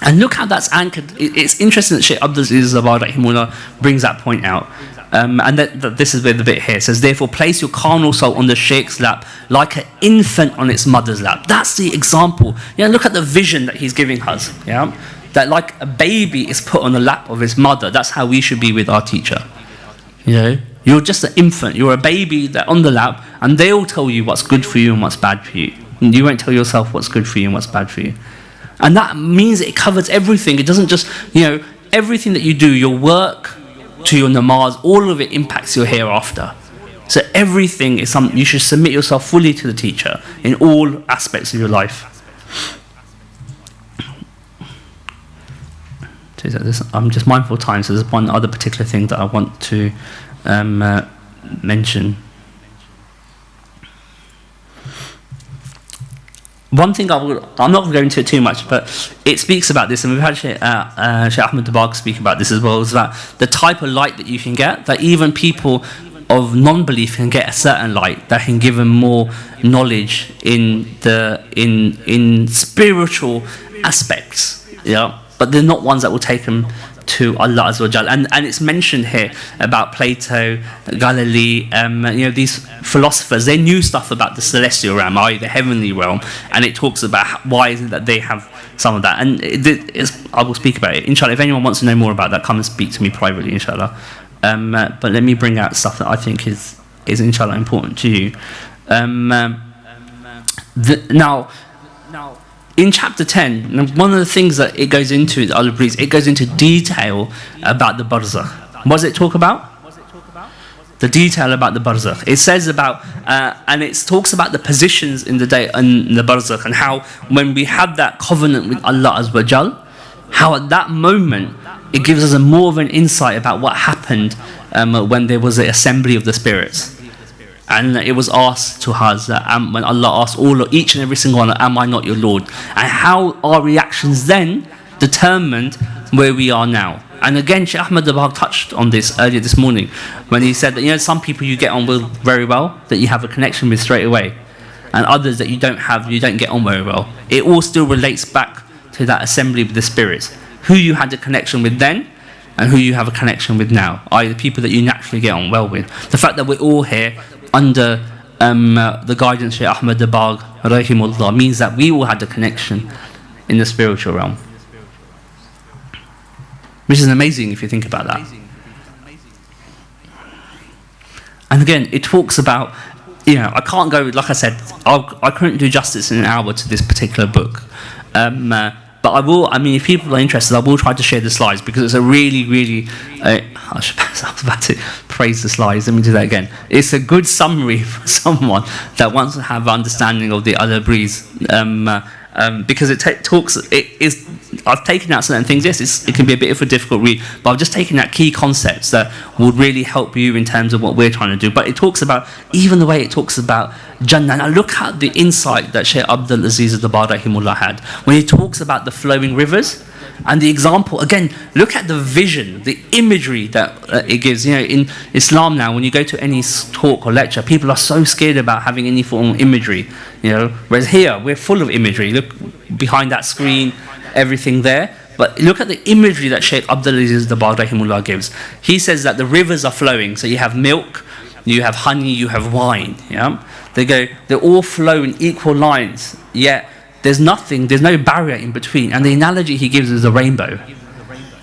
And look how that's anchored. It's interesting that Shaykh Abdul Aziz Rahimullah brings that point out. And that this is where the bit here says, therefore place your carnal soul on the Shaykh's lap like an infant on its mother's lap. That's the example. Look at the vision that he's giving us. That like a baby is put on the lap of his mother. That's how we should be with our teacher. You're just an infant. You're a baby that on the lap, and they'll tell you what's good for you and what's bad for you. And you won't tell yourself what's good for you and what's bad for you. And that means it covers everything. It doesn't just, everything that you do, your work to your namaz, all of it impacts your hereafter. So everything is something, you should submit yourself fully to the teacher in all aspects of your life. I'm just mindful of time, so there's one other particular thing that I want to mention. One thing I'm not going to go into it too much, but it speaks about this, and we've had Shaykh Ahmed Dabag speak about this as well, is that the type of light that you can get, that even people of non-belief can get a certain light that can give them more knowledge in spiritual aspects, but they're not ones that will take them to Allah Azza wa Jal. And it's mentioned here about Plato, Galilee, these philosophers, they knew stuff about the celestial realm, i.e. the heavenly realm, and it talks about why is it that they have some of that. And I will speak about it, inshallah. If anyone wants to know more about that, come and speak to me privately, inshallah. But let me bring out stuff that I think is inshallah important to you. Now, in chapter 10, one of the things that it goes into, Al-Ibreez, it goes into detail about the barzakh. What does it talk about? The detail about the barzakh. It says about, and it talks about the positions in the day in the barzakh, and how when we have that covenant with Allah Azza wa Jal, how at that moment it gives us more of an insight about what happened when there was an assembly of the spirits. And it was asked to us that when Allah asked each and every single one, am I not your Lord? And how our reactions then determined where we are now. And again, Shaykh Ahmed Dabag touched on this earlier this morning when he said that some people you get on with very well, that you have a connection with straight away, and others that you don't get on very well. It all still relates back to that assembly with the spirits, who you had a connection with then and who you have a connection with now, i.e. the people that you naturally get on well with. The fact that we're all here under the guidance of Shaykh Ahmed Dabag Rahimullah means that we all had a connection in the spiritual realm, which is amazing if you think about that. And again, it talks about, I can't go, like I said, I couldn't do justice in an hour to this particular book, but I will. If people are interested, I will try to share the slides, because it's a really, really. I was about to praise the slides. Let me do that again. It's a good summary for someone that wants to have understanding of the Al-Ibreez, because it talks. I've taken out certain things. Yes, it can be a bit of a difficult read, but I've just taken out key concepts that would really help you in terms of what we're trying to do. But it talks about, even the way it talks about Jannah. Now look at the insight that Shaykh Abdul Aziz Dabag Rahimullah had when he talks about the flowing rivers. And the example, again, look at the vision, the imagery that it gives. In Islam now, when you go to any talk or lecture, people are so scared about having any form of imagery. Whereas here, we're full of imagery. Look behind that screen, everything there. But look at the imagery that Shaykh Abdul Aziz Dabag Rahimullah gives. He says that the rivers are flowing. So you have milk, you have honey, you have wine. They all flow in equal lines, yet there's no barrier in between. And the analogy he gives is the rainbow.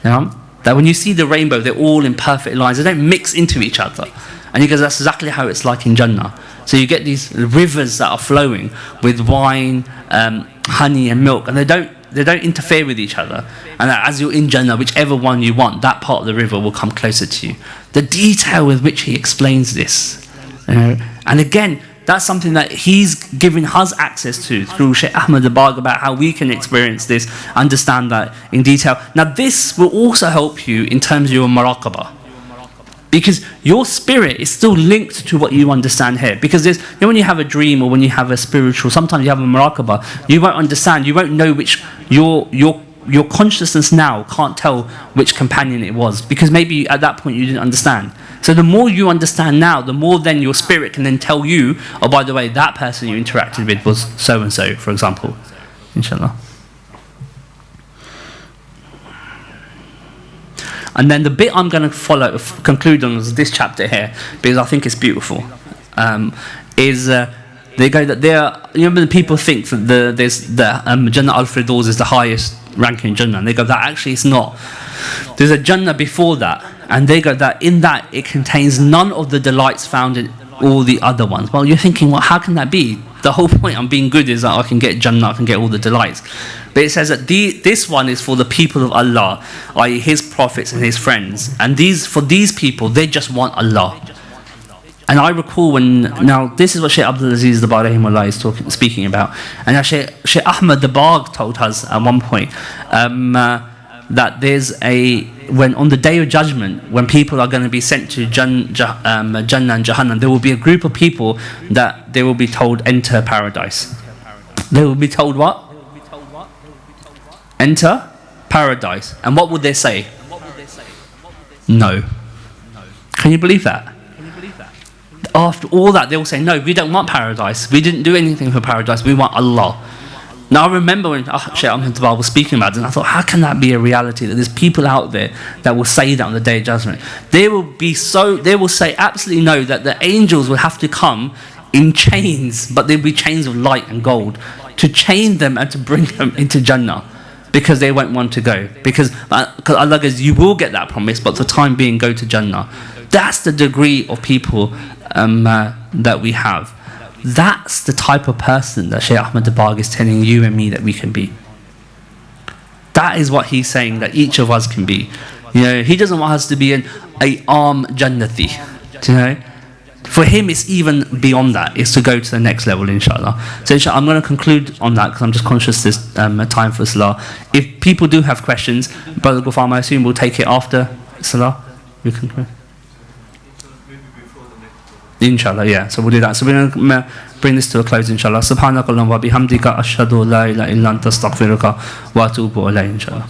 That when you see the rainbow, they're all in perfect lines. They don't mix into each other. And he goes, that's exactly how it's like in Jannah. So you get these rivers that are flowing with wine, honey and milk, and they don't interfere with each other. And as you're in Jannah, whichever one you want, that part of the river will come closer to you. The detail with which he explains this. And again, that's something that he's given us access to through Shaykh Ahmed Dabag, about how we can experience this, understand that in detail. Now this will also help you in terms of your muraqabah, because your spirit is still linked to what you understand here. Because there's, when you have a dream or when you have a spiritual, sometimes you have a muraqabah, you won't understand, you won't know which your consciousness now can't tell which companion it was, because maybe at that point you didn't understand. So the more you understand now, the more then your spirit can then tell you, oh, by the way, that person you interacted with was so and so, for example. Inshallah. And then the bit I'm going to conclude on is this chapter here, because I think it's beautiful. They go that the people think that there's Jannah al-Firdaus is the highest ranking Jannah, and they go that actually it's not. There's a Jannah before that, and they go that in that it contains none of the delights found in all the other ones. Well, you're thinking, well, how can that be? The whole point of being good is that I can get Jannah, I can get all the delights. But it says that this one is for the people of Allah, i.e. His prophets and His friends. And for these people, they just want Allah. And I recall now this is what Shaykh Abdul Aziz Rahimahullah is speaking about. And now Shaykh Ahmad Dabagh told us at one point that there's when on the day of judgment, when people are going to be sent to Jannah and Jahannam, there will be a group of people that they will be told, enter paradise. They will be told what? Enter paradise. And what would they say? No. Can you believe that? After all that, they will say, no, we don't want paradise. We didn't do anything for paradise. We want Allah. Now, I remember when Shaykh Ahmad Dabagh was speaking about it, and I thought, how can that be a reality? That there's people out there that will say that on the Day of Judgment. They will say absolutely no, that the angels will have to come in chains, but they'll be chains of light and gold, to chain them and to bring them into Jannah, because they won't want to go. Because Allah goes, you will get that promise, but for the time being, go to Jannah. That's the degree of people that we have. That's the type of person that Shaykh Ahmad Dabagh is telling you and me that we can be. That is what he's saying that each of us can be. He doesn't want us to be an arm Jannati. For him, it's even beyond that. It's to go to the next level, inshallah. So inshallah, I'm going to conclude on that because I'm just conscious there's time for Salah. If people do have questions, Brother Ghuffar, I assume we'll take it after Salah. We can. Inshallah, yeah. So we'll do that. So we're going to bring this to a close, inshallah. Subhanakallahumma wa bihamdika ashhadu la ilaha illa anta astaghfiruka wa atubu ilayk, inshallah.